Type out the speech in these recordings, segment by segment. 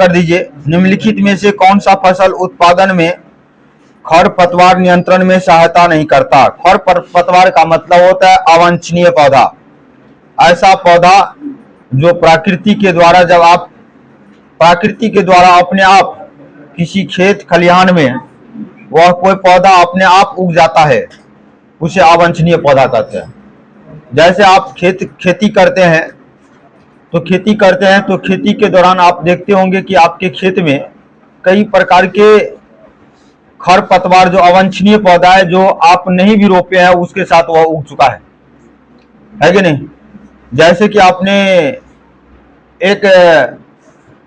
कर दीजिए, निम्नलिखित में से कौन सा फसल उत्पादन में खरपतवार नियंत्रण में सहायता नहीं करता। खरपतवार का मतलब होता है अवांछनीय पौधा, ऐसा पौधा जो प्रकृति के द्वारा अपने आप किसी खेत खलिहान में वह कोई पौधा अपने आप उग जाता है, उसे अवांछनीय पौधा कहते हैं। जैसे आप खेती करते हैं तो खेती के दौरान आप देखते होंगे कि आपके खेत में कई प्रकार के खरपतवार जो अवांछनीय पौधा है, जो आप नहीं भी रोपे हैं उसके साथ वह उग चुका है कि नहीं। जैसे कि आपने एक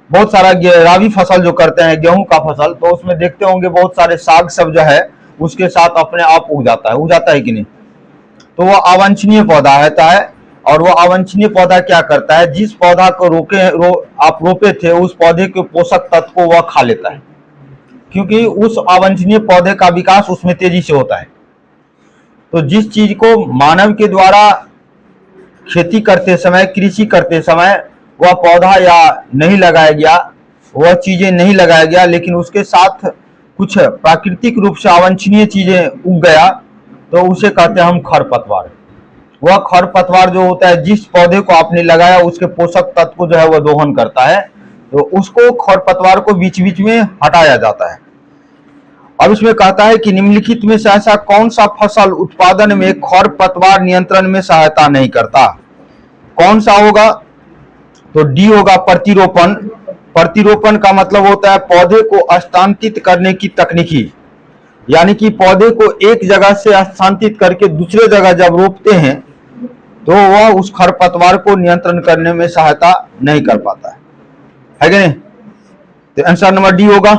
बहुत सारा राबी फसल जो करते हैं, गेहूं का फसल, तो उसमें देखते होंगे बहुत सारे साग सब जो है उसके साथ अपने आप उग जाता है कि नहीं। तो वह अवांछनीय पौधा रहता है। और वह अवांछनीय पौधा क्या करता है, जिस पौधा को आप रोपे थे उस पौधे के पोषक तत्व को वह खा लेता है, क्योंकि उस अवांछनीय पौधे का विकास उसमें तेजी से होता है। तो जिस चीज को मानव के द्वारा खेती करते समय, कृषि करते समय वह पौधा या नहीं लगाया गया, वह चीजें नहीं लगाया गया, लेकिन उसके साथ कुछ प्राकृतिक रूप से अवांछनीय चीजें उग गया, तो उसे कहते हैं हम खरपतवार। वह खरपतवार जो होता है, जिस पौधे को आपने लगाया उसके पोषक तत्व को जो है वह दोहन करता है, तो उसको खरपतवार को बीच बीच में हटाया जाता है। अब इसमें कहता है कि निम्नलिखित में से ऐसा कौन सा फसल उत्पादन में खरपतवार नियंत्रण में सहायता नहीं करता। कौन सा होगा, तो डी होगा प्रतिरोपण। प्रतिरोपण का मतलब होता है पौधे को स्थानांतरित करने की तकनीकी, यानी कि पौधे को एक जगह से स्थानांतरित करके दूसरे जगह जब रोपते हैं तो वह उस खरपतवार को नियंत्रण करने में सहायता नहीं कर पाता है कि नहीं। तो आंसर नंबर डी होगा।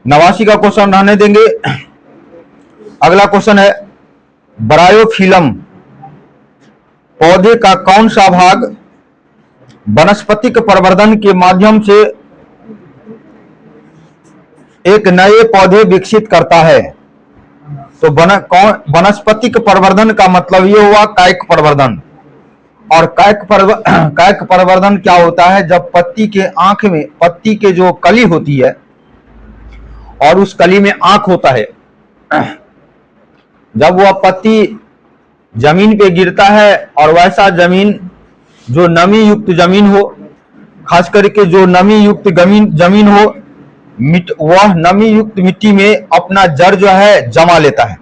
नवासी का क्वेश्चन रहने देंगे। अगला क्वेश्चन है, ब्रायोफिलम पौधे का कौन सा भाग वनस्पतिक प्रवर्धन के माध्यम से एक नए पौधे विकसित करता है। तो वनस्पतिक प्रवर्धन का मतलब ये हुआ कायिक प्रवर्धन। और कायिक प्रवर्धन क्या होता है, जब पत्ती के आंख में, पत्ती के जो कली होती है और उस कली में आंख होता है, जब वह पत्ती जमीन पे गिरता है और वैसा जमीन जो नमी युक्त जमीन हो, खास करके जो नमी युक्त जमीन हो, वह नमी युक्त मिट्टी में अपना जड़ जो है जमा लेता है।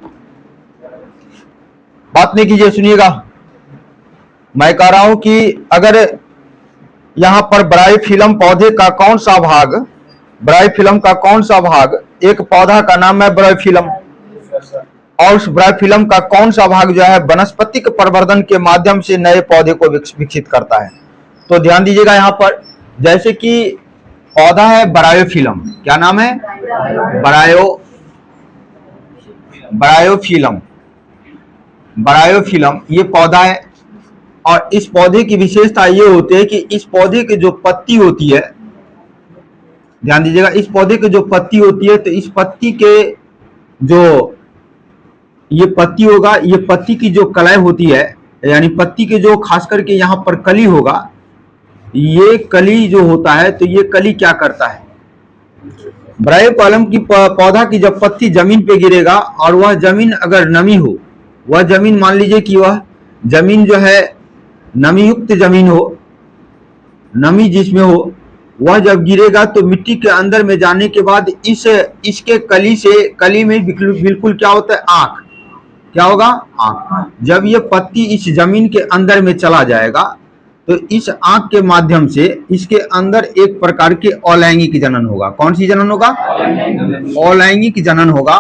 बात नहीं कीजिए, सुनिएगा। मैं कह रहा हूं कि अगर यहां पर ब्रायोफिलम पौधे का कौन सा भाग, ब्रायोफिलम का कौन सा भाग, एक पौधा का नाम है ब्रायोफिलम, और उस ब्रायोफिलम का कौन सा भाग जो है वनस्पतिक प्रवर्धन के माध्यम से नए पौधे को विकसित करता है। तो ध्यान दीजिएगा यहां पर, जैसे कि पौधा है ब्रायोफिलम, क्या नाम है, ब्रायोफिलम ये पौधा है। और इस पौधे की विशेषता ये होती है कि इस पौधे की जो पत्ती होती है, ध्यान दीजिएगा, इस पौधे की जो पत्ती होती है, तो इस पत्ती के जो ये पत्ती होगा, ये पत्ती की जो कलाई होती है, यानी पत्ती के जो खास करके यहाँ पर कली होगा, ये कली जो होता है, तो ये कली क्या करता है, ब्रायोफिलम की पौधा की जब पत्ती जमीन पे गिरेगा और वह जमीन अगर नमी हो, वह जमीन मान लीजिए कि वह जमीन जो है नमी युक्त जमीन हो, नमी जिसमें हो, वह जब गिरेगा तो मिट्टी के अंदर में जाने के बाद इसके कली में बिल्कुल क्या होता है, आंख, क्या होगा, आंख। जब ये पत्ती इस जमीन के अंदर में चला जाएगा तो इस आंख के माध्यम से इसके अंदर एक प्रकार के अलैंगिक जनन होगा। कौन सी जनन होगा, अलैंगिक जनन होगा।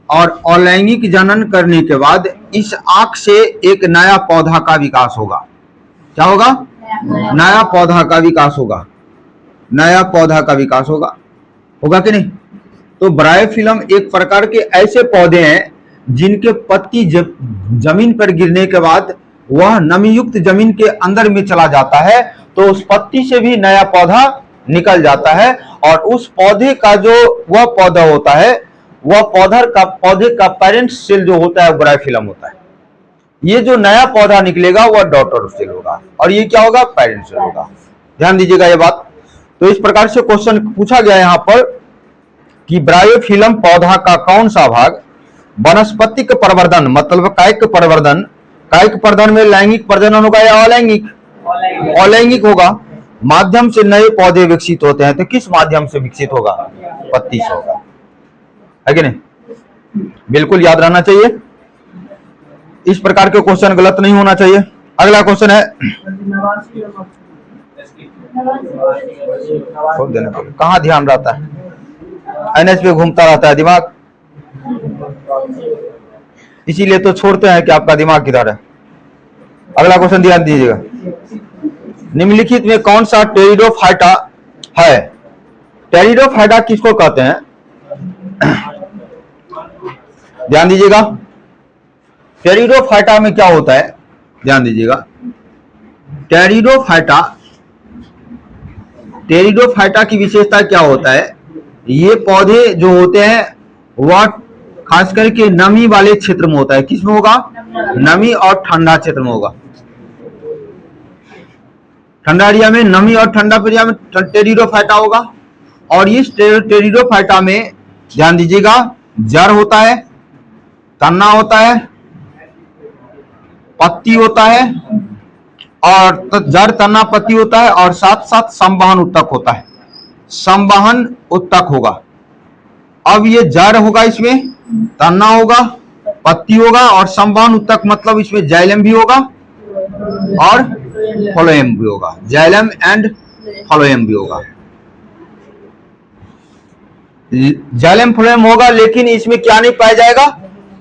और अलैंगिक जनन करने के बाद इस आंख से एक नया पौधा का विकास होगा। क्या होगा, नया पौधा का विकास होगा, नया पौधा का विकास होगा, होगा कि नहीं। तो ब्रायोफिलम एक प्रकार के ऐसे पौधे हैं जिनके पत्ती जमीन पर गिरने के बाद वह नमीयुक्त जमीन के अंदर में चला जाता है, तो उस पत्ती से भी नया पौधा निकल जाता है। और उस पौधे का जो वह पौधा होता है, वह पौधे का पेरेंट सेल जो होता है ब्रायोफिलम होता है। ये जो नया पौधा निकलेगा वह डॉटर सेल होगा, और ये क्या होगा, पेरेंट सेल होगा। ध्यान दीजिएगा ये बात। तो इस प्रकार से क्वेश्चन पूछा गया यहाँ पर कि ब्रायोफिलम पौधा का कौन सा भाग वनस्पतिक प्रवर्धन मतलब कायिक प्रवर्धन, कायिक प्रवर्धन में लैंगिक प्रजनन होगा या अलैंगिक, अलैंगिक होगा, माध्यम से नए पौधे विकसित होते हैं। तो किस माध्यम से विकसित होगा, पत्ती से होगा, है कि नहीं, बिल्कुल याद रहना चाहिए। इस प्रकार के क्वेश्चन गलत नहीं होना चाहिए। अगला क्वेश्चन है, कहाँ ध्यान रहता है, एनएच पे घूमता रहता है दिमाग, इसीलिए तो छोड़ते हैं कि आपका दिमाग किधर है। अगला क्वेश्चन ध्यान दीजिएगा, निम्नलिखित में कौन सा टेरिडोफाइटा है। टेरिडोफाइटा किसको कहते हैं, ध्यान दीजिएगा। टेरिडोफाइटा में क्या होता है, ध्यान दीजिएगा। टेरिडोफाइटा की विशेषता क्या होता है, ये पौधे जो होते हैं वह खास करके नमी वाले क्षेत्र में होता है। किसमें होगा, नमी और ठंडा क्षेत्र में होगा। ठंडा एरिया में नमी और ठंडा एरिया में टेरिडोफाइटा होगा। और इस टेरिडोफाइटा में ध्यान दीजिएगा जड़ होता है, तना होता है, पत्ती होता है, और जड़ तना पत्ती होता है, और साथ साथ संवहन उत्तक होता है, संवहन उत्तक होगा। अब ये जड़ होगा, इसमें तना होगा, पत्ती होगा और संवहन उत्तक, मतलब इसमें जाइलम भी होगा और फ्लोएम भी होगा, जाइलम एंड फ्लोएम भी होगा। जाइलम फ्लोएम होगा, लेकिन इसमें क्या नहीं पाया जाएगा,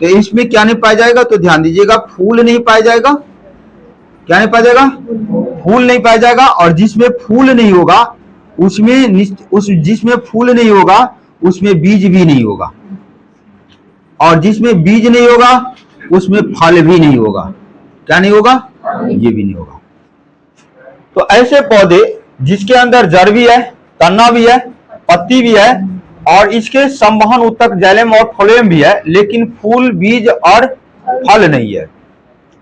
तो इसमें क्या नहीं पाया जाएगा, तो ध्यान दीजिएगा फूल नहीं पाया जाएगा। क्या नहीं पाया जाएगा, फूल नहीं पाया जाएगा। और जिसमें फूल नहीं होगा जिसमें फूल नहीं होगा उसमें बीज भी नहीं होगा, और जिसमें बीज नहीं होगा उसमें फल भी नहीं होगा। क्या नहीं होगा, ये भी नहीं होगा। तो ऐसे पौधे जिसके अंदर जड़ भी है, तना भी है, पत्ती भी है, और इसके संवहन उत्तक जाइलम और फ्लोएम भी है, लेकिन फूल, बीज और फल नहीं है।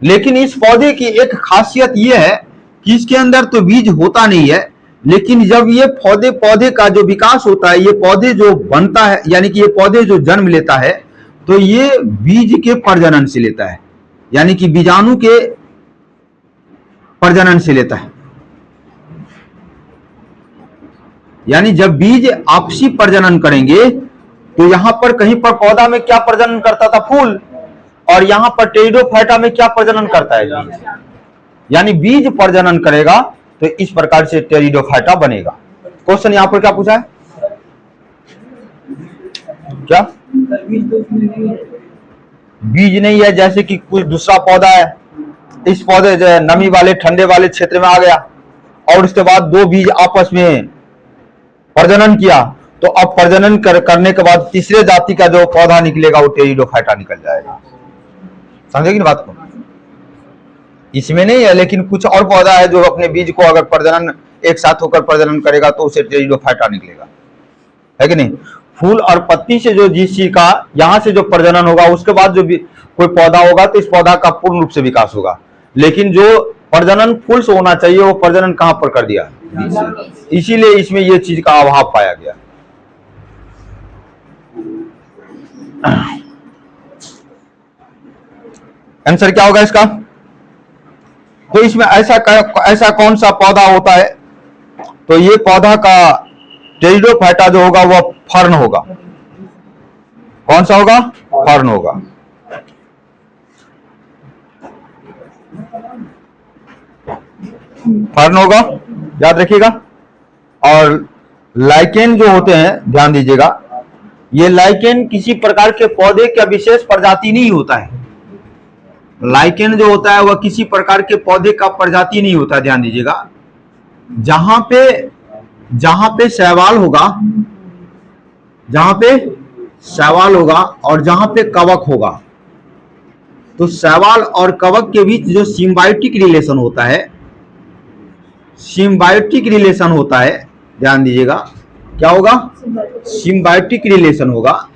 लेकिन इस पौधे की एक खासियत यह है कि इसके अंदर तो बीज होता नहीं है, लेकिन जब ये पौधे का जो विकास होता है, ये पौधे जो बनता है, यानी कि ये पौधे जो जन्म लेता है, तो ये बीज के प्रजनन से लेता है, यानी कि बीजाणु के प्रजनन से लेता है। यानी जब बीज आपसी प्रजनन करेंगे, तो यहां पर कहीं पर पौधा में क्या प्रजनन करता था, फूल, और यहां पर टेरिडोफाइटा में क्या प्रजनन करता है, बीज। यानी बीज प्रजनन करेगा, तो इस प्रकार से टेरिडोफाइटा बनेगा। क्वेश्चन यहां पर क्या पूछा है, क्या बीज नहीं है, जैसे कि कोई दूसरा पौधा है, इस पौधे नमी वाले ठंडे वाले क्षेत्र में आ गया, और उसके बाद दो बीज आपस में प्रजनन किया, तो अब प्रजनन करने के बाद तीसरे जाति का जो पौधा निकलेगा वो टेरिडोफाइटा निकल जाएगा। समझेगी ना बात को, इसमें नहीं है, लेकिन कुछ और पौधा है जो अपने बीज को अगर प्रजनन एक साथ होकर प्रजनन करेगा तो उसे टेरिडोफाइटा निकलेगा, है कि नहीं। फूल और पत्ती से जो जिस चीज का यहां से जो प्रजनन होगा, उसके बाद जो कोई पौधा होगा, तो इस पौधा का पूर्ण रूप से विकास होगा। लेकिन जो प्रजनन फूल से होना चाहिए वो प्रजनन कहां पर कर दिया, बीज से। इसीलिए इसमें ये चीज का अभाव पाया गया। आंसर क्या होगा इसका, तो इसमें ऐसा कौन सा पौधा होता है, तो ये पौधा का टेरिडोफाइटा जो होगा वह फर्न होगा। कौन सा होगा, फर्न होगा। फर्न होगा, याद रखिएगा। और लाइकेन जो होते हैं, ध्यान दीजिएगा, ये लाइकेन किसी प्रकार के पौधे का विशेष प्रजाति नहीं होता है। लाइकेन जो होता है वह किसी प्रकार के पौधे का प्रजाति नहीं होता, ध्यान दीजिएगा। जहां पे शैवाल होगा, और जहां पे कवक होगा, तो शैवाल और कवक के बीच जो सिम्बायोटिक रिलेशन होता है, ध्यान दीजिएगा, क्या होगा, सिम्बायोटिक रिलेशन होगा।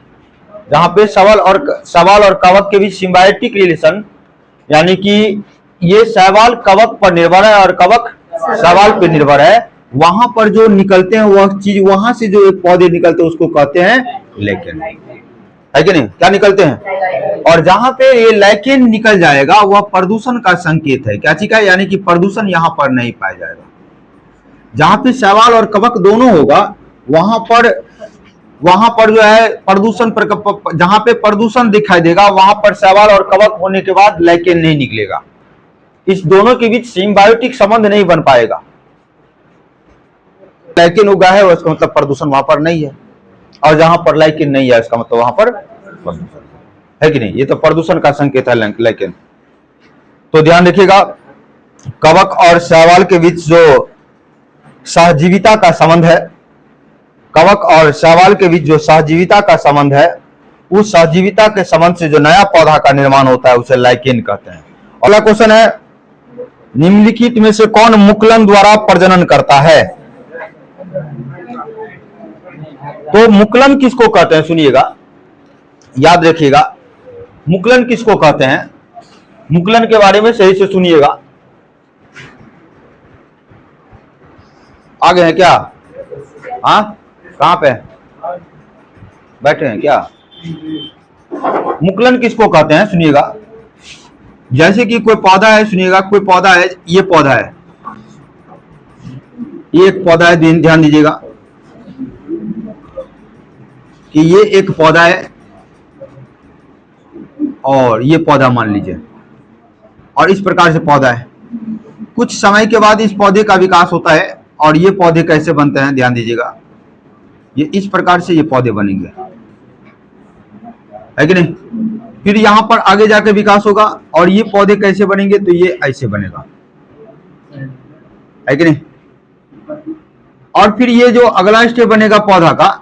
जहां पे शैवाल और कवक के बीच सिम्बायोटिक रिलेशन यानी कि ये शैवाल कवक पर निर्भर है और कवक शैवाल पर निर्भर है। वहां पर जो निकलते हैं वह चीज, वहां से जो एक पौधे निकलते हैं उसको कहते हैं लैकेन, है कि नहीं? क्या निकलते हैं? और जहां पे ये लैकेन निकल जाएगा वह प्रदूषण का संकेत है। क्या चीज का? यानी कि प्रदूषण यहां पर नहीं पाया जाएगा। जहां पे शैवाल और कवक दोनों होगा वहां पर जो है प्रदूषण पर, जहां पे प्रदूषण दिखाई देगा वहां पर शैवाल और कवक होने के बाद लैकेन नहीं निकलेगा। इस दोनों के बीच सिम्बायोटिक संबंध नहीं बन पाएगा। लैकेन उगा है उसका मतलब प्रदूषण वहां पर नहीं है, और जहां पर लैकेन नहीं है इसका मतलब वहां पर प्रदूषण है कि नहीं? ये तो प्रदूषण का संकेत है लैकेन। तो ध्यान रखिएगा, कवक और शैवाल के बीच जो सहजीविता का संबंध है, कवक और शैवाल के बीच जो सहजीविता का संबंध है, उस सहजीविता के संबंध से जो नया पौधा का निर्माण होता है उसे लैकेन कहते हैं। अगला क्वेश्चन है, निम्नलिखित में से कौन मुकुलन द्वारा प्रजनन करता है? तो मुकुलन किसको कहते हैं सुनिएगा, याद रखिएगा, मुकुलन किसको कहते हैं? मुकुलन के बारे में सही से सुनिएगा। आगे हैं क्या? हाँ, कहां पे बैठे हैं क्या? मुकुलन किसको कहते हैं सुनिएगा। जैसे कि कोई पौधा है, सुनिएगा, कोई पौधा है, ये पौधा है, ये एक पौधा है, ध्यान दीजिएगा कि ये एक पौधा है और ये पौधा मान लीजिए, और इस प्रकार से पौधा है। कुछ समय के बाद इस पौधे का विकास होता है, और ये पौधे कैसे बनते हैं ध्यान दीजिएगा, ये इस प्रकार से ये पौधे बनेंगे, है कि नहीं? फिर यहां पर आगे जाके विकास होगा, और ये पौधे कैसे बनेंगे? तो ये ऐसे बनेगा, है कि नहीं? और फिर ये जो अगला स्टेप बनेगा पौधा का,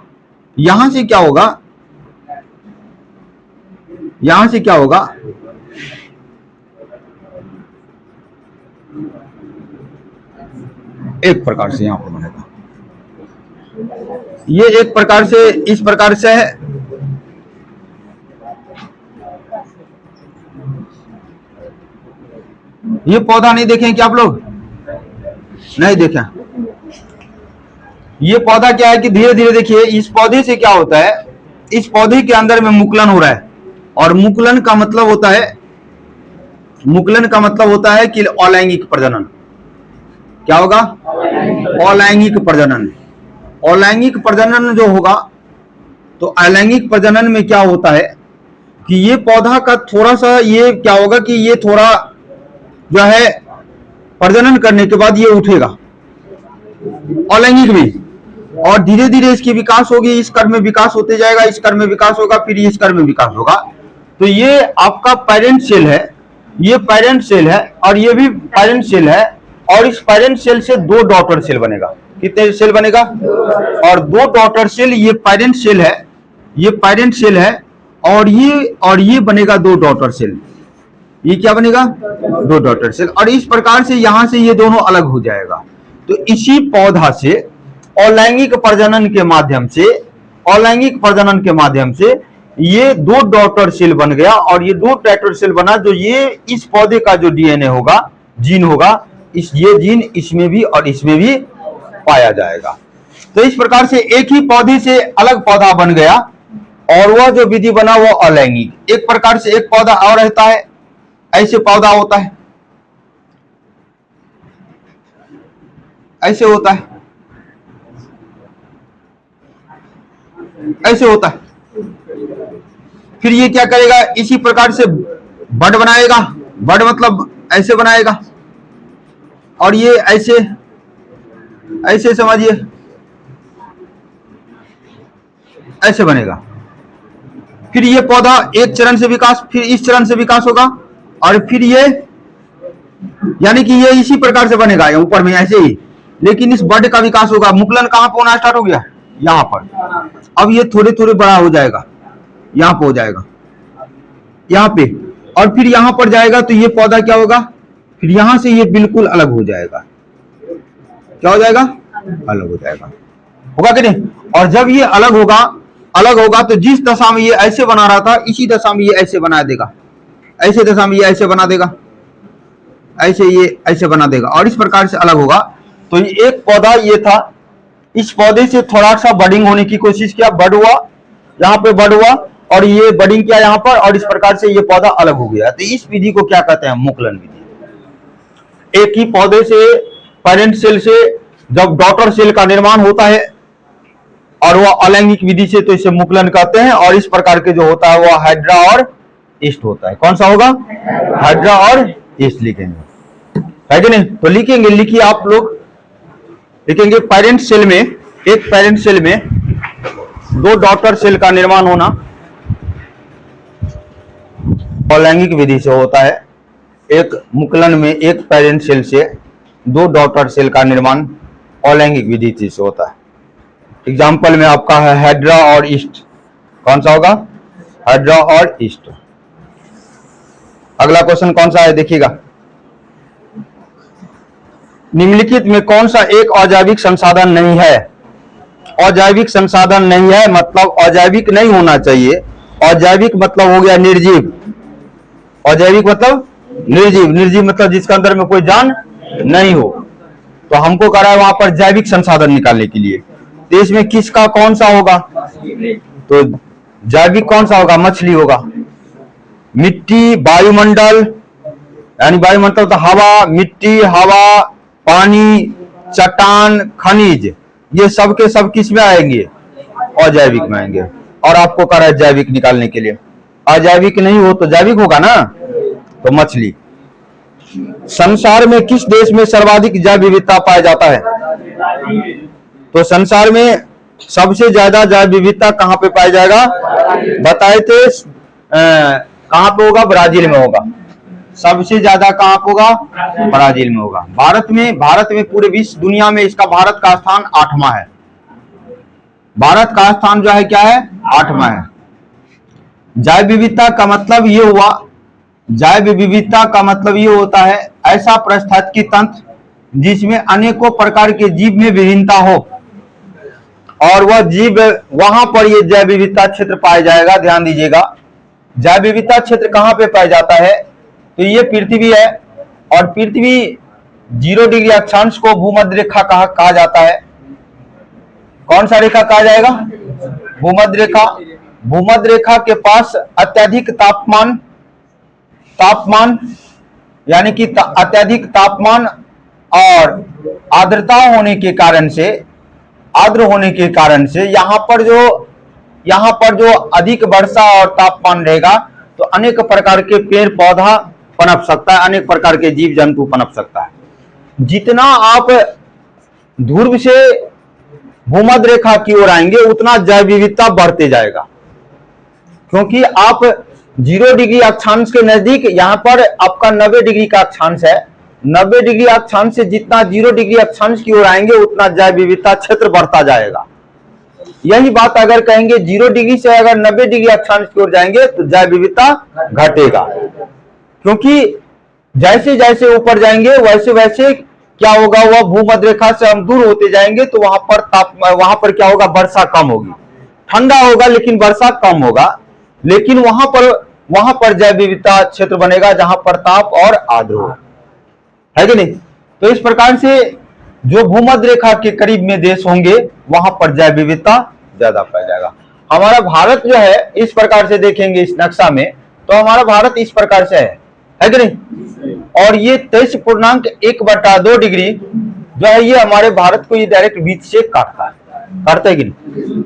यहां से क्या होगा, यहां से क्या होगा, एक प्रकार से यहां पर बनेगा, ये एक प्रकार से इस प्रकार से है, ये पौधा नहीं देखे क्या आप लोग? नहीं देखे। ये पौधा क्या है कि धीरे धीरे देखिए इस पौधे से क्या होता है, इस पौधे के अंदर में मुकुलन हो रहा है, और मुकुलन का मतलब होता है, मुकुलन का मतलब होता है कि अलैंगिक प्रजनन। क्या होगा? अलैंगिक प्रजनन। अलैंगिक प्रजनन जो होगा, तो अलैंगिक प्रजनन में क्या होता है कि ये पौधा का थोड़ा सा ये क्या होगा कि ये थोड़ा जो है प्रजनन करने के बाद ये उठेगा अलैंगिक में, और धीरे धीरे इसकी विकास होगी, इस कर्म में विकास होते जाएगा, इस कर्म में विकास होगा, फिर इस कर्म में विकास होगा। तो ये आपका पेरेंट सेल है, ये पेरेंट सेल है, और ये भी पेरेंट सेल है, और इस पेरेंट सेल से दो डॉटर सेल बनेगा। कितने सेल बनेगा? और दो डॉटर सेल, ये पेरेंट सेल है, ये पेरेंट सेल है, और ये बनेगा दो डॉटर सेल। ये क्या बनेगा? दो डॉटर सेल। और इस प्रकार से यहां से ये दोनों अलग हो जाएगा। तो इसी पौधा से अलैंगिक प्रजनन के माध्यम से, अलैंगिक प्रजनन के माध्यम से ये दो डॉटर सेल बन गया, और ये दो डॉटर सेल बना, जो ये इस पौधे का जो डीएनए होगा, जीन होगा, ये जीन इसमें भी और इसमें भी पाया जाएगा। तो इस प्रकार से एक ही पौधे से अलग पौधा बन गया, और वह जो विधि बना वो अलैंगिक। एक प्रकार से एक पौधा और रहता है, ऐसे पौधा होता है, ऐसे होता है, ऐसे होता है। फिर ये क्या करेगा? इसी प्रकार से बड बनाएगा, बड मतलब ऐसे बनाएगा, और ये ऐसे ऐसे समझिए, ऐसे बनेगा। फिर ये पौधा एक चरण से विकास, फिर इस चरण से विकास होगा, और फिर ये, यानी कि ये इसी प्रकार से बनेगा ऊपर में ऐसे ही, लेकिन इस बड का विकास होगा। मुकुलन कहां पर होना स्टार्ट हो गया? यहां पर। अब ये थोड़े थोड़े बड़ा हो जाएगा, यहां पर हो जाएगा, यहां पे, और फिर यहां पर जाएगा, तो ये पौधा क्या होगा? फिर यहां से ये बिल्कुल अलग हो जाएगा। क्या हो जाएगा? अलग हो जाएगा, होगा कि नहीं? और जब ये अलग होगा, अलग होगा, तो जिस दशा में ये ऐसे बना रहा था, इसी दशा में ये ऐसे बना देगा, ऐसे दशा में ये ऐसे बना देगा, ऐसे ये ऐसे बना देगा और इस प्रकार से अलग होगा। तो ये एक पौधा ये था, इस पौधे से थोड़ा सा बडिंग होने की कोशिश किया, बड हुआ, यहाँ पे बड हुआ और ये बडिंग किया यहाँ पर और इस प्रकार से ये पौधा अलग हो गया। तो इस विधि को क्या कहते हैं? मुकुलन विधि। एक ही पौधे से पेरेंट सेल से जब डॉटर सेल का निर्माण होता है और वह अलैंगिक विधि से, तो इसे मुकुलन कहते हैं। और इस प्रकार के जो होता है वह हाइड्रा और ईस्ट होता है। कौन सा होगा? हाइड्रा और ईस्ट लिखेंगे, है कि नहीं? तो लिखेंगे, लिखिए आप लोग, लिखेंगे पेरेंट सेल में, एक पेरेंट सेल में दो डॉटर सेल का निर्माण होना अलैंगिक विधि से होता है। एक मुकुलन में एक पेरेंट सेल से दो डॉटर सेल का निर्माण अलैंगिक विधि से होता है। एग्जाम्पल में आपका है हाइड्रा और ईस्ट। कौन सा होगा? हाइड्रा और ईस्ट। अगला क्वेश्चन कौन सा है देखिएगा, निम्नलिखित में कौन सा एक अजैविक संसाधन नहीं है? अजैविक संसाधन नहीं है मतलब अजैविक नहीं होना चाहिए। अजैविक मतलब हो गया निर्जीव, अजैविक मतलब निर्जीव, निर्जीव मतलब जिसके अंदर में कोई जान नहीं हो। तो हमको कह रहा है वहां पर जैविक संसाधन निकालने के लिए। तो इसमें किसका कौन सा होगा? तो जैविक कौन सा होगा? मछली होगा। मिट्टी, वायुमंडल, यानी वायुमंडल तो हवा, मिट्टी, हवा, पानी, चट्टान, खनिज, ये सब के सब किस में आएंगे? अजैविक में आएंगे। और आपको कह रहा है जैविक निकालने के लिए। अजैविक नहीं हो तो जैविक होगा ना, तो मछली। संसार में किस देश में सर्वाधिक जैव विविधता पाया जाता है? तो संसार में सबसे ज्यादा जैव विविधता कहां पे पाया जाएगा? बताए थे कहां पे होगा? ब्राजील में होगा। सबसे ज्यादा कहां पे होगा? ब्राजील में होगा। भारत में पूरे विश्व दुनिया में इसका भारत का स्थान 8वां है। भारत का स्थान जो है क्या है? 8वां है। जैव विविधता का मतलब ये हुआ, जैव विविधता का मतलब ये होता है ऐसा पारिस्थितिकी तंत्र जिसमें अनेकों प्रकार के जीव में विभिन्नता हो और वह जीव, वहां पर ये जैव विविधता क्षेत्र पाया जाएगा। ध्यान दीजिएगा, जैव विविधता क्षेत्र कहां पे पाया जाता है? तो ये पृथ्वी है और पृथ्वी 0 डिग्री अक्षांश को भूमध्य रेखा कहा जाता है। कौन सा रेखा कहा जाएगा? भूमध्य रेखा। भूमध्य रेखा के पास अत्यधिक तापमान यानी कि अत्यधिक तापमान और आर्द्रता होने के कारण से, आर्द्र होने के कारण से यहाँ पर जो अधिक वर्षा और तापमान रहेगा तो अनेक प्रकार के पेड़ पौधा पनप सकता है, अनेक प्रकार के जीव जंतु पनप सकता है। जितना आप ध्रुव से भूमध्य रेखा की ओर आएंगे उतना जैव विविधता बढ़ते जाएगा, क्योंकि आप 0 डिग्री अक्षांश के नजदीक, यहाँ पर आपका 90 डिग्री का अक्षांश है। 90 डिग्री अक्षांश से जितना 0 डिग्री अक्षांश की ओर आएंगे उतना जैव विविधता क्षेत्र बढ़ता जाएगा। यही बात अगर कहेंगे 0 डिग्री से अगर 90 डिग्री अक्षांश की ओर जाएंगे तो जैव विविधता घटेगा, क्योंकि जैसे जैसे ऊपर जाएंगे वैसे वैसे क्या होगा, वह भूमध्य रेखा से हम दूर होते जाएंगे तो वहां पर क्या होगा? वर्षा कम होगी, ठंडा होगा लेकिन वर्षा कम होगा। लेकिन वहां पर जैव विविधता क्षेत्र बनेगा जहां पर ताप और आर्द्र हो, है कि नहीं? तो इस प्रकार से जो भूमध्य रेखा के करीब में देश होंगे वहां पर जैव विविधता ज्यादा पाया जाएगा। हमारा भारत जो है इस प्रकार से देखेंगे इस नक्शा में, तो हमारा भारत इस प्रकार से है कि नहीं? और ये 23.1/2 डिग्री जो है ये हमारे भारत को ये डायरेक्ट बीच से काटता है कि नहीं?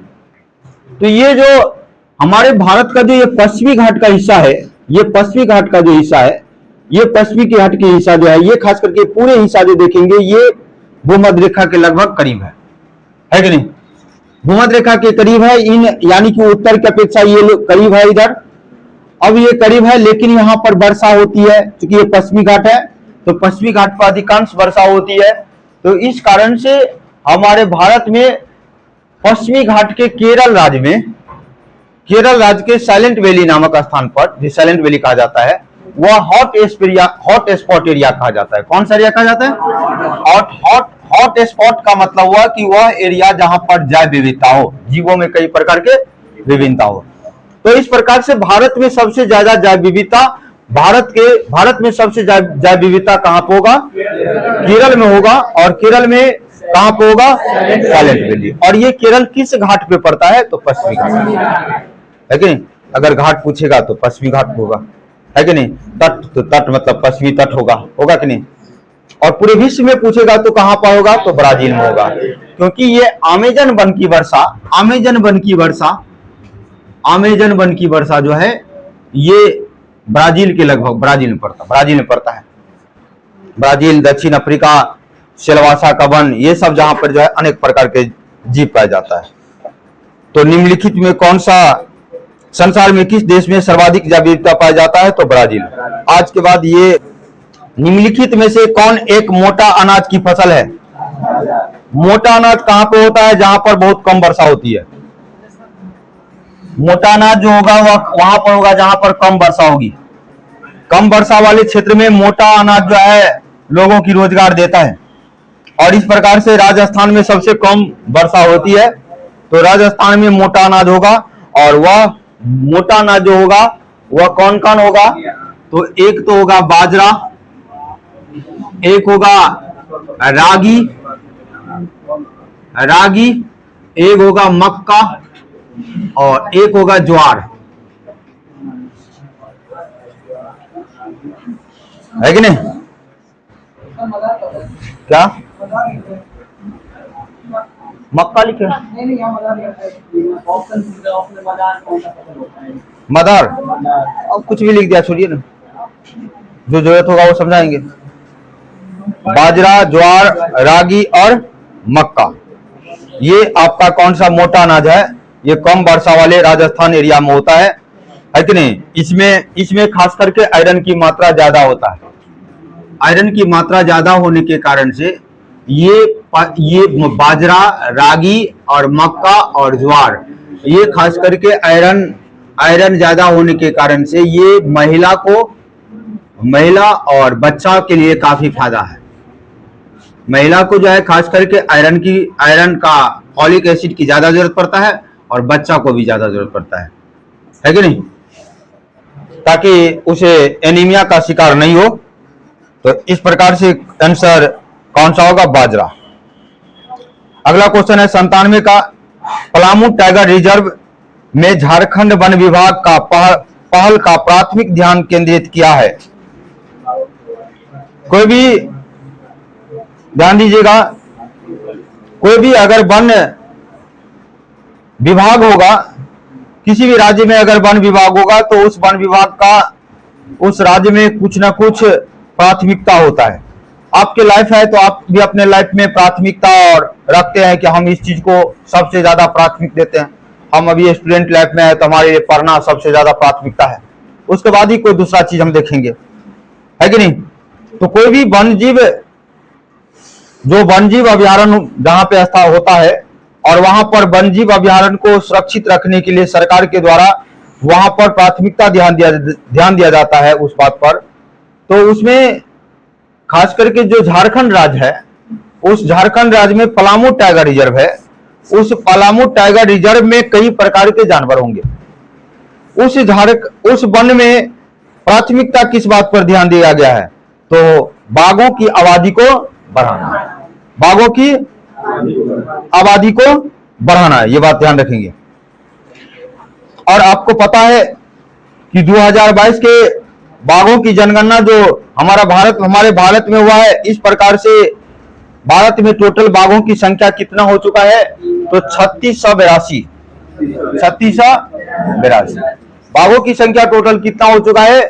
तो ये जो हमारे भारत का जो ये पश्चिमी घाट का हिस्सा है, ये पश्चिमी घाट का जो हिस्सा है, ये पश्चिमी के घाट के हिस्सा जो है, ये खास करके पूरे हिस्सा जो देखेंगे ये भूमध्य रेखा के लगभग करीब है कि नहीं? भूमध्य रेखा के करीब है, इन यानी कि उत्तर की अपेक्षा ये करीब है इधर। अब ये करीब है लेकिन यहाँ पर वर्षा होती है, क्योंकि ये पश्चिमी घाट है तो पश्चिमी घाट पर अधिकांश वर्षा होती है। तो इस कारण से हमारे भारत में पश्चिमी घाट के केरल राज्य के साइलेंट वैली नामक स्थान पर, जो साइलेंट वैली कहा जाता है, वह हॉट स्पॉट एरिया कहा जाता है। कौन सा एरिया कहा जाता है? हॉट स्पॉट का मतलब हुआ कि वह एरिया जहां पर जैव विविधता हो, जीवों में कई प्रकार के विभिन्नता हो। तो इस प्रकार से भारत में सबसे ज्यादा जैव विविधता भारत में सबसे जैव विविधता कहां पर होगा? केरल में होगा। और केरल में कहां पे होगा? Silent valley. और ये केरल किस घाट पे पड़ता है? तो पश्चिमी घाट, है कि नहीं? अगर घाट पूछेगा तो पश्चिमी घाट होगा, है कि नहीं? तट, तो तट मतलब पश्चिमी तट होगा कि नहीं? और पूरे विश्व में पूछेगा तो कहां पर होगा? तो ब्राजील में होगा, क्योंकि ये अमेजन वन की वर्षा जो है ये ब्राजील के लगभग ब्राजील में पड़ता है। ब्राजील, दक्षिण अफ्रीका, सिलवासा का वन, ये सब जहां पर जो है अनेक प्रकार के जीव पाया जाता है। तो निम्नलिखित में कौन सा संसार में किस देश में सर्वाधिक जैव विविधता पाया जाता है? तो ब्राजील। आज के बाद ये निम्नलिखित में से कौन एक मोटा अनाज की फसल है? मोटा अनाज कहां पे होता है? जहां पर बहुत कम वर्षा होती है। मोटा अनाज जो होगा वह वहां पर होगा जहां पर कम वर्षा होगी। कम वर्षा वाले क्षेत्र में मोटा अनाज जो है लोगों की रोजगार देता है। और इस प्रकार से राजस्थान में सबसे कम वर्षा होती है, तो राजस्थान में मोटा अनाज होगा। और वह मोटा अनाज जो होगा वह कौन कौन होगा? तो एक तो होगा बाजरा, एक होगा रागी, एक होगा मक्का और एक होगा ज्वार, है कि नहीं? क्या मक्का लिखे? मदार, अब कुछ भी लिख दिया, छोड़िए ना, जो जरूरत होगा वो समझाएंगे। बाजरा, ज्वार, रागी और मक्का, ये आपका कौन सा मोटा अनाज है? ये कम वर्षा वाले राजस्थान एरिया में होता है कि नहीं? इसमें खास करके आयरन की मात्रा ज्यादा होता है। आयरन की मात्रा ज्यादा होने के कारण से ये बाजरा, रागी और मक्का और ज्वार, ये खास करके आयरन ज्यादा होने के कारण से ये महिला और बच्चा के लिए काफी फायदा है। महिला को जो है खास करके आयरन का फॉलिक एसिड की ज्यादा जरूरत पड़ता है और बच्चा को भी ज्यादा जरूरत पड़ता है कि नहीं? ताकि उसे एनीमिया का शिकार नहीं हो। तो इस प्रकार से आंसर कौन सा होगा? बाजरा। अगला क्वेश्चन है 97 का, पलामू टाइगर रिजर्व में झारखंड वन विभाग का पहल का प्राथमिक ध्यान केंद्रित किया है। कोई भी ध्यान दीजिएगा, कोई भी अगर वन विभाग होगा, किसी भी राज्य में अगर वन विभाग होगा तो उस वन विभाग का उस राज्य में कुछ ना कुछ प्राथमिकता होता है। आपके लाइफ है तो आप भी अपने लाइफ में प्राथमिकता और रखते हैं कि हम इस चीज को सबसे ज्यादा प्राथमिक देते हैं। हम अभी स्टूडेंट लाइफ में है तो हमारे लिए पढ़ना सबसे ज्यादा प्राथमिकता है, उसके बाद ही कोई दूसरा चीज हम देखेंगे, है कि नहीं? तो कोई भी वन्यजीव अभ्यारण्य जहां पे स्थापित होता है और वहां पर वन्यजीव अभ्यारण्य को सुरक्षित रखने के लिए सरकार के द्वारा वहां पर प्राथमिकता ध्यान दिया जाता है उस बात पर। तो उसमें खास करके जो झारखंड राज्य है, उस झारखंड राज्य में पलामू टाइगर रिजर्व है। उस पलामू टाइगर रिजर्व में कई प्रकार के जानवर होंगे। उस वन में प्राथमिकता किस बात पर ध्यान दिया गया है? तो बाघों की आबादी को बढ़ाना, बाघों की आबादी को बढ़ाना है, ये बात ध्यान रखेंगे। और आपको पता है कि 2022 के बाघों की जनगणना जो हमारे भारत में हुआ है, इस प्रकार से भारत में टोटल बाघों की संख्या कितना हो चुका है? तो 3682। बाघों की संख्या टोटल कितना हो चुका है?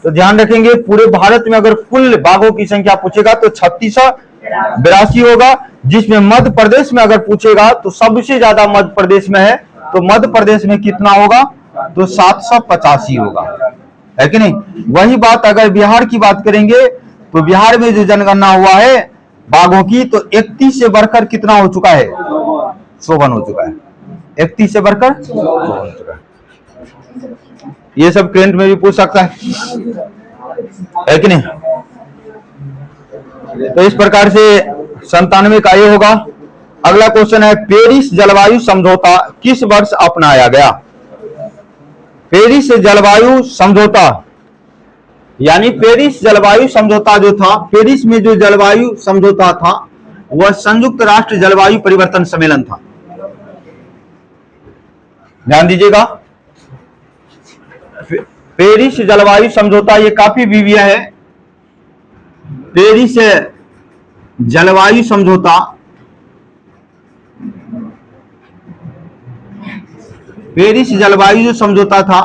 तो ध्यान रखेंगे, पूरे भारत में अगर कुल बाघों की संख्या पूछेगा तो 3682 होगा, जिसमें मध्य प्रदेश में अगर पूछेगा तो सबसे ज्यादा मध्य प्रदेश में है। तो मध्य प्रदेश में कितना होगा? तो 785 होगा, है कि नहीं? वही बात अगर बिहार की बात करेंगे तो बिहार में जो जनगणना हुआ है बाघों की, तो 31 से बढ़कर कितना हो चुका है? 54 हो चुका है। 31 से बढ़कर 54 हो चुका है। ये सब करंट में भी पूछ सकता है कि नहीं? तो इस प्रकार से 97 का ये होगा। अगला क्वेश्चन है, पेरिस जलवायु समझौता किस वर्ष अपनाया गया? पेरिस जलवायु समझौता, यानी पेरिस जलवायु समझौता जो था, पेरिस में जो जलवायु समझौता था वह संयुक्त राष्ट्र जलवायु परिवर्तन सम्मेलन था। ध्यान दीजिएगा, पेरिस जलवायु समझौता ये काफी विविध है। पेरिस जलवायु समझौता, पेरिस जलवायु जो समझौता था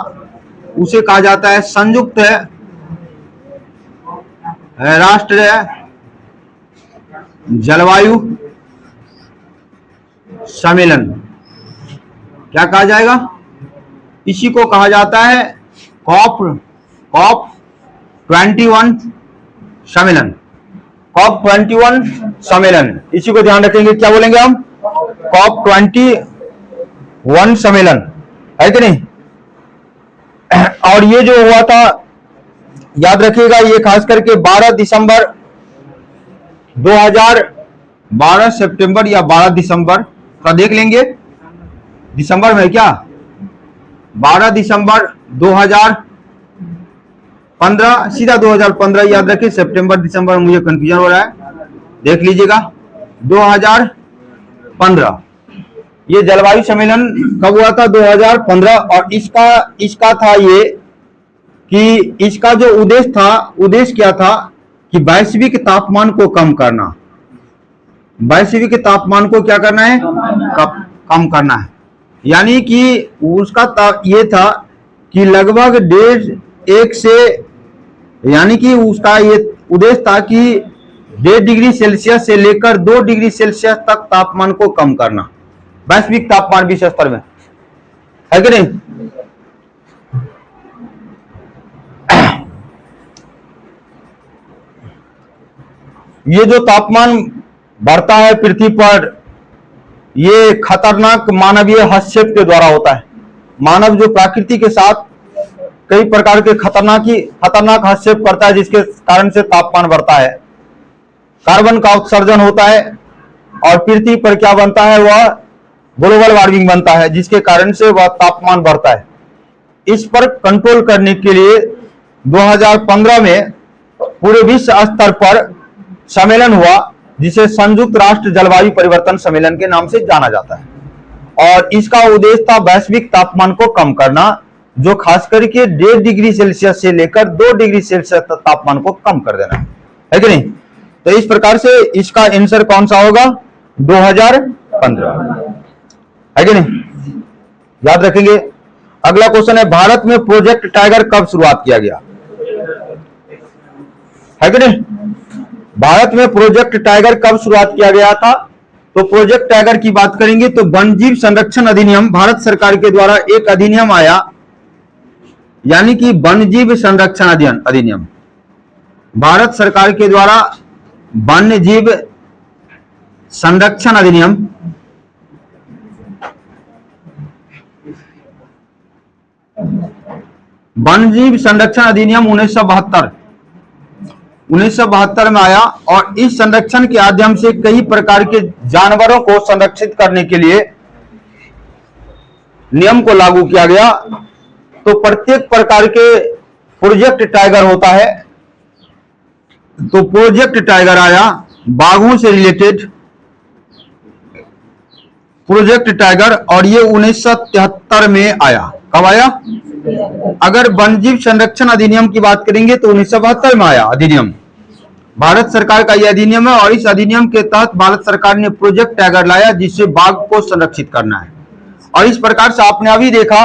उसे कहा जाता है संयुक्त राष्ट्र जलवायु सम्मेलन। क्या कहा जाएगा? इसी को कहा जाता है कॉप 21 सम्मेलन। कॉप 21 सम्मेलन, इसी को ध्यान रखेंगे। क्या बोलेंगे हम? कॉप 21 सम्मेलन, है कि नहीं? और ये जो हुआ था, याद रखिएगा, ये खास करके 12 दिसंबर 12 सितंबर या 12 दिसंबर का देख लेंगे। दिसंबर में क्या? 12 दिसंबर 2015, सीधा 2015 याद रखिए। सितंबर दिसंबर में मुझे कंफ्यूजन हो रहा है, देख लीजिएगा। 2015 ये जलवायु सम्मेलन कब हुआ था? 2015। और इसका था ये कि इसका जो उद्देश्य क्या था कि वैश्विक तापमान को कम करना। वैश्विक तापमान को क्या करना है? कम करना है। यानी कि उसका ये था कि लगभग 1.5 से, यानी कि उसका ये उद्देश्य था कि 1.5 डिग्री सेल्सियस से लेकर 2 डिग्री सेल्सियस तक तापमान को कम करना, वैश्विक तापमान विश्व स्तर में, है कि नहीं? ये जो तापमान बढ़ता है पृथ्वी पर, ये खतरनाक मानवीय हस्तक्षेप के द्वारा होता है। मानव जो प्रकृति के साथ कई प्रकार के खतरनाक हस्तक्षेप करता है, जिसके कारण से तापमान बढ़ता है। कार्बन का उत्सर्जन होता है और पृथ्वी पर क्या बनता है? वह ग्लोबल वार्मिंग बनता है, जिसके कारण से वह तापमान बढ़ता है। इस पर कंट्रोल करने के लिए 2015 में पूरे विश्व स्तर पर सम्मेलन हुआ, जिसे संयुक्त राष्ट्र जलवायु परिवर्तन सम्मेलन के नाम से जाना जाता है। और इसका उद्देश्य था वैश्विक तापमान को कम करना, जो खास करके 1.5 डिग्री सेल्सियस से लेकर 2 डिग्री सेल्सियस तक तापमान को कम कर देना है कि नहीं? तो इस प्रकार से इसका आंसर कौन सा होगा? 2015, है कि नहीं? याद रखेंगे। अगला क्वेश्चन है, भारत में प्रोजेक्ट टाइगर कब शुरुआत किया गया? है कि नहीं? भारत में प्रोजेक्ट टाइगर कब शुरुआत किया गया था? तो प्रोजेक्ट टाइगर की बात करेंगे तो वन्यजीव संरक्षण अधिनियम, भारत सरकार के द्वारा एक अधिनियम आया, यानी कि वन्यजीव संरक्षण अधिनियम। भारत सरकार के द्वारा वन्यजीव संरक्षण अधिनियम वन्यजीव संरक्षण अधिनियम 1972 में आया। और इस संरक्षण के माध्यम से कई प्रकार के जानवरों को संरक्षित करने के लिए नियम को लागू किया गया। तो प्रत्येक प्रकार के प्रोजेक्ट टाइगर होता है। तो प्रोजेक्ट टाइगर आया बाघों से रिलेटेड, प्रोजेक्ट टाइगर, और ये 1973 में आया। कब आया? अगर वन्यजीव संरक्षण अधिनियम की बात करेंगे तो 1972 में आया अधिनियम। भारत सरकार का यह अधिनियम है और इस अधिनियम के तहत भारत सरकार ने प्रोजेक्ट टाइगर लाया, जिससे बाघ को संरक्षित करना है। और इस प्रकार से आपने अभी देखा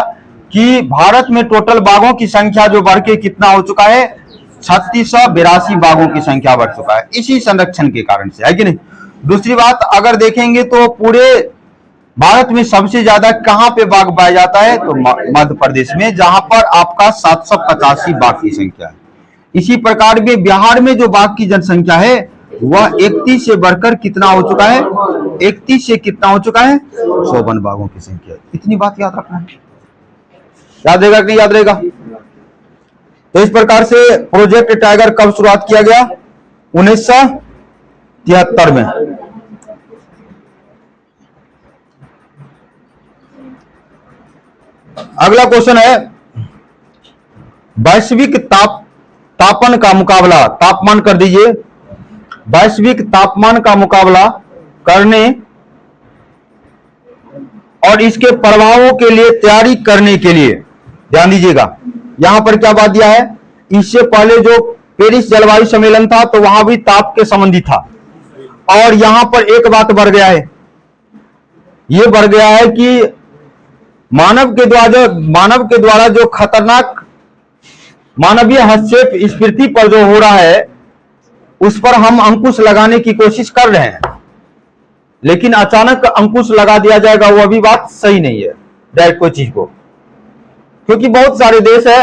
कि भारत में टोटल बाघों की संख्या जो बढ़ के कितना हो चुका है? 3682 बाघों की संख्या बढ़ चुका है, इसी संरक्षण के कारण से, है कि नहीं? दूसरी बात अगर देखेंगे तो पूरे भारत में सबसे ज्यादा कहां पे बाघ पाया जाता है? तो मध्य प्रदेश में, जहां पर आपका 785 बाघ की संख्या है। इसी प्रकार में बिहार में जो बाघ की जनसंख्या है वह 31 से बढ़कर कितना हो चुका है? 31 से कितना हो चुका है? 54 बाघों की संख्या। इतनी बात याद रखना है। याद रहेगा कि नहीं याद रहेगा? तो इस प्रकार से प्रोजेक्ट टाइगर कब शुरुआत किया गया? 1973 में। अगला क्वेश्चन है, वैश्विक तापमान का मुकाबला, तापमान कर दीजिए, वैश्विक तापमान का मुकाबला करने और इसके प्रभावों के लिए तैयारी करने के लिए, ध्यान दीजिएगा यहां पर क्या बात दिया है। इससे पहले जो पेरिस जलवायु सम्मेलन था तो वहां भी ताप के संबंधी था, और यहां पर एक बात बढ़ गया है, यह बढ़ गया है कि मानव के द्वारा जो खतरनाक मानवीय हस्तक्षेप इस पृथ्वी पर जो हो रहा है उस पर हम अंकुश लगाने की कोशिश कर रहे हैं, लेकिन अचानक अंकुश लगा दिया जाएगा वो भी बात सही नहीं है डायरेक्ट कोई चीज को, क्योंकि बहुत सारे देश है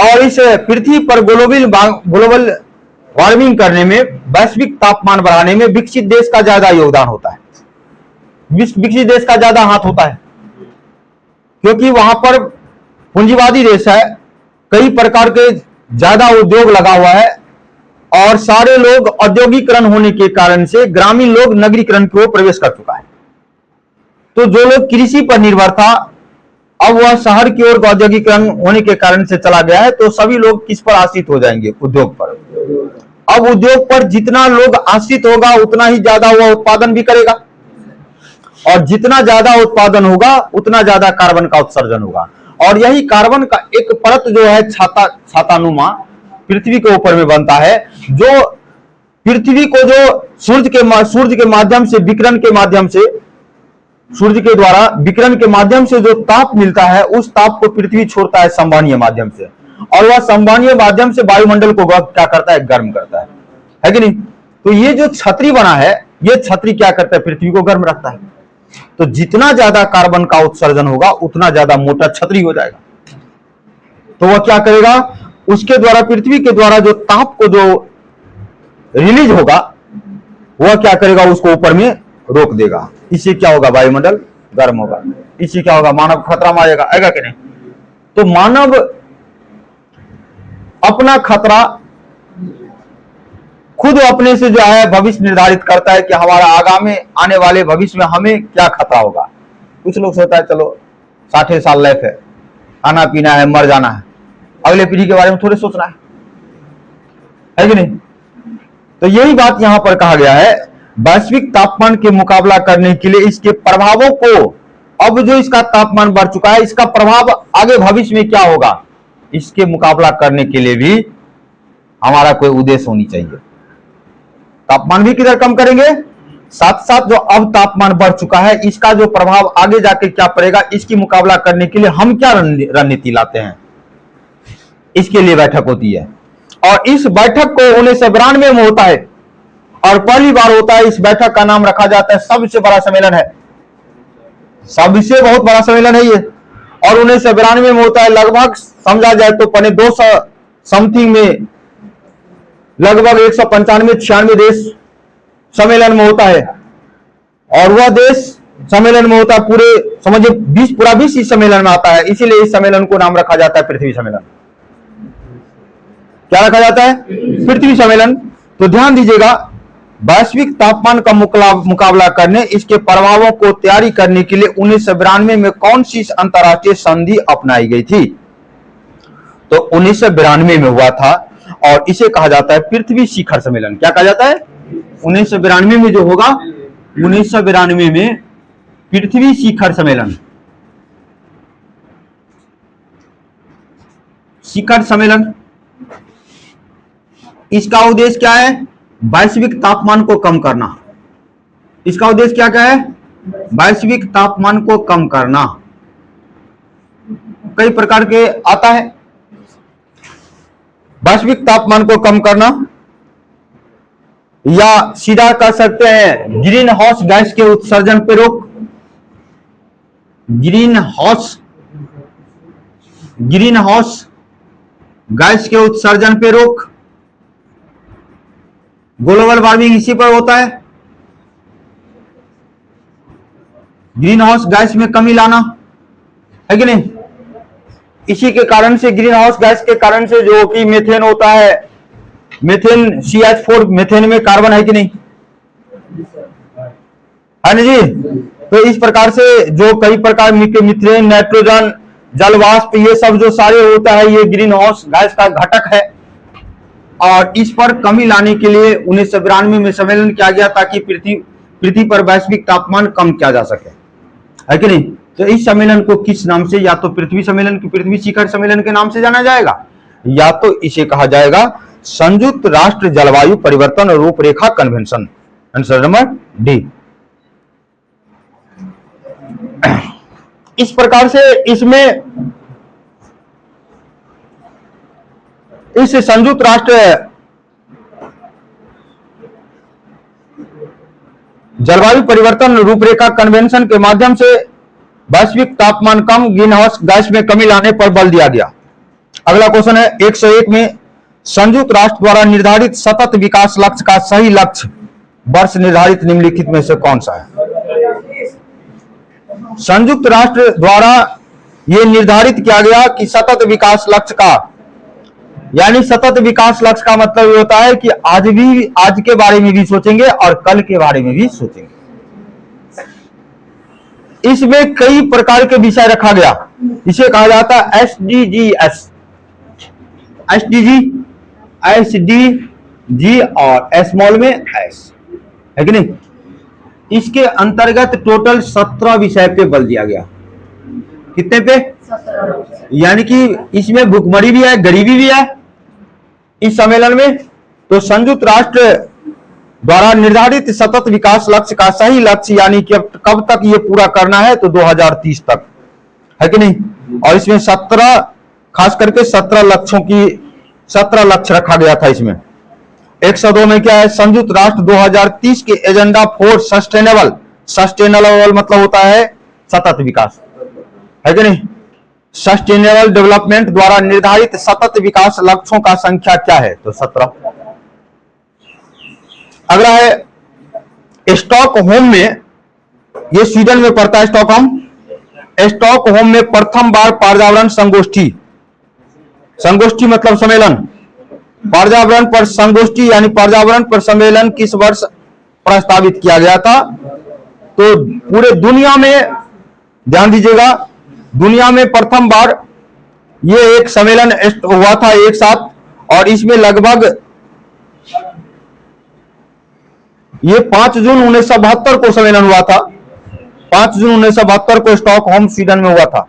और इस पृथ्वी पर ग्लोबल वार्मिंग करने में, वैश्विक तापमान बढ़ाने में विकसित देश का ज्यादा योगदान होता है, विकसित देश का ज्यादा हाथ होता है, क्योंकि वहां पर पूंजीवादी देश है, कई प्रकार के ज्यादा उद्योग लगा हुआ है और सारे लोग औद्योगिकरण होने के कारण से ग्रामीण लोग नगरीकरण की ओर प्रवेश कर चुका है। तो जो लोग कृषि पर निर्भर था अब वह शहर की ओर औद्योगिकरण होने के कारण से चला गया है, तो सभी लोग किस पर आश्रित हो जाएंगे, उद्योग पर। अब उद्योग पर जितना लोग आश्रित होगा उतना ही ज्यादा वह उत्पादन भी करेगा, और जितना ज्यादा उत्पादन होगा उतना ज्यादा कार्बन का उत्सर्जन होगा, और यही कार्बन का एक परत जो है छातानुमा पृथ्वी के ऊपर में बनता है, जो पृथ्वी को जो सूर्य के माध्यम से विकिरण के माध्यम से, सूर्य के द्वारा विकिरण के माध्यम से जो ताप मिलता है उस ताप को पृथ्वी छोड़ता है संवहनीय माध्यम से, और वह संवहनीय माध्यम से वायुमंडल को क्या करता है, गर्म करता है कि नहीं। तो ये जो छतरी बना है, ये छतरी क्या करता है, पृथ्वी को गर्म रखता है। तो जितना ज्यादा कार्बन का उत्सर्जन होगा उतना ज्यादा मोटा छतरी हो जाएगा, तो वह क्या करेगा, उसके द्वारा पृथ्वी के द्वारा जो ताप को जो रिलीज होगा वह क्या करेगा, उसको ऊपर में रोक देगा। इससे क्या होगा, वायुमंडल गर्म होगा, इससे क्या होगा, मानव खतरा में आएगा कि नहीं। तो मानव अपना खतरा खुद अपने से जो है भविष्य निर्धारित करता है कि हमारा आगामी आने वाले भविष्य में हमें क्या खतरा होगा। कुछ लोग सोचता है चलो 60 साल लाइफ है, खाना पीना है, मर जाना है, अगले पीढ़ी के बारे में थोड़े सोचना है कि नहीं। तो यही बात यहां पर कहा गया है, वैश्विक तापमान के मुकाबला करने के लिए इसके प्रभावों को, अब जो इसका तापमान बढ़ चुका है इसका प्रभाव आगे भविष्य में क्या होगा, इसके मुकाबला करने के लिए भी हमारा कोई उद्देश्य होनी चाहिए। तापमान भी किधर कम करेंगे, साथ साथ जो अब तापमान बढ़ चुका है इसका जो प्रभाव आगे जाके क्या पड़ेगा, इसकी मुकाबला करने के लिए हम क्या रणनीति लाते हैं, इसके लिए बैठक होती है। और इस बैठक को 1992 में होता है और पहली बार होता है। इस बैठक का नाम रखा जाता है, सबसे बड़ा सम्मेलन है, सबसे बहुत बड़ा सम्मेलन है ये, और 1992 में होता है। लगभग समझा जाए तो 200 समथिंग में लगभग 195-96 देश सम्मेलन में होता है, और वह देश सम्मेलन में होता है पूरे समझिए पूरा विश्व इस सम्मेलन में आता है, इसीलिए इस सम्मेलन को नाम रखा जाता है पृथ्वी सम्मेलन। क्या रखा जाता है, पृथ्वी सम्मेलन। तो ध्यान दीजिएगा, वैश्विक तापमान का मुकाबला करने, इसके प्रभावों को तैयारी करने के लिए 1992 में कौन सी अंतरराष्ट्रीय संधि अपनाई गई थी, तो 1992 में हुआ था, और इसे कहा जाता है पृथ्वी शिखर सम्मेलन। क्या कहा जाता है, 1992 में जो होगा, 1992 में पृथ्वी शिखर सम्मेलन, शिखर सम्मेलन। इसका उद्देश्य क्या है, वैश्विक तापमान को कम करना। इसका उद्देश्य क्या क्या है, वैश्विक तापमान को कम करना। कई प्रकार के आता है, वैश्विक तापमान को कम करना, या सीधा कह सकते हैं ग्रीन हाउस गैस के उत्सर्जन पे रोक, ग्रीन हाउस गैस के उत्सर्जन पे रोक। ग्लोबल वार्मिंग इसी पर होता है, ग्रीन हाउस गैस में कमी लाना, है कि नहीं। इसी के कारण से, ग्रीन हाउस गैस के कारण से जो कि मीथेन होता है, मीथेन CH4, मीथेन में कार्बन है कि नहीं, है ना जी। तो इस प्रकार से जो कई प्रकार मीथेन, नाइट्रोजन, जल वाष्प, ये सब जो सारे होता है ये ग्रीन हाउस गैस का घटक है। और इस पर कमी लाने के लिए 1992 में सम्मेलन किया गया ताकि पृथ्वी पर वैश्विक तापमान कम किया जा सके, है कि नहीं। तो इस सम्मेलन को किस नाम से, या तो पृथ्वी सम्मेलन की पृथ्वी शिखर सम्मेलन के नाम से जाना जाएगा, या तो इसे कहा जाएगा संयुक्त राष्ट्र जलवायु परिवर्तन रूपरेखा कन्वेंशन। Answer number D. इस प्रकार से इसमें इस संयुक्त राष्ट्र जलवायु परिवर्तन रूपरेखा कन्वेंशन के माध्यम से वैश्विक तापमान कम, ग्रीन हाउस गैस में कमी लाने पर बल दिया गया। अगला क्वेश्चन है 101 में संयुक्त राष्ट्र द्वारा निर्धारित सतत विकास लक्ष्य का सही लक्ष्य वर्ष निर्धारित निम्नलिखित में से कौन सा है। संयुक्त राष्ट्र द्वारा यह निर्धारित किया गया कि सतत विकास लक्ष्य का, यानी सतत विकास लक्ष्य का मतलब होता है कि आज के बारे में भी सोचेंगे और कल के बारे में भी सोचेंगे। इसमें कई प्रकार के विषय रखा गया, इसे कहा जाता है SDGs, SDG और स्मॉल में S, है कि नहीं। इसके अंतर्गत टोटल 17 विषय पे बल दिया गया। कितने पे? 17। यानी कि इसमें भुखमरी भी है, गरीबी भी है इस सम्मेलन में। तो संयुक्त राष्ट्र द्वारा निर्धारित सतत विकास लक्ष्य का सही लक्ष्य, यानी कि कब तक ये पूरा करना है, तो 2030 तक, है कि नहीं। और इसमें 17, खास करके 17 लक्ष्य रखा गया था इसमें। 102 में क्या है, संयुक्त राष्ट्र 2030 के एजेंडा फॉर सस्टेनेबल मतलब होता है सतत विकास, है कि नहीं। सस्टेनेबल डेवलपमेंट द्वारा निर्धारित सतत विकास लक्ष्यों का संख्या क्या है, तो 17। अगला है स्टॉकहोम में, ये स्वीडन में पड़ता है स्टॉकहोम में प्रथम बार पर्यावरण संगोष्ठी मतलब सम्मेलन, पर्यावरण पर संगोष्ठी यानी पर्यावरण पर सम्मेलन किस वर्ष प्रस्तावित किया गया था। तो पूरे दुनिया में, ध्यान दीजिएगा, दुनिया में प्रथम बार ये एक सम्मेलन हुआ था एक साथ, और इसमें लगभग ये 5 जून 1972 को सम्मेलन हुआ था। 5 जून 1972 को स्टॉकहोम स्वीडन में हुआ था।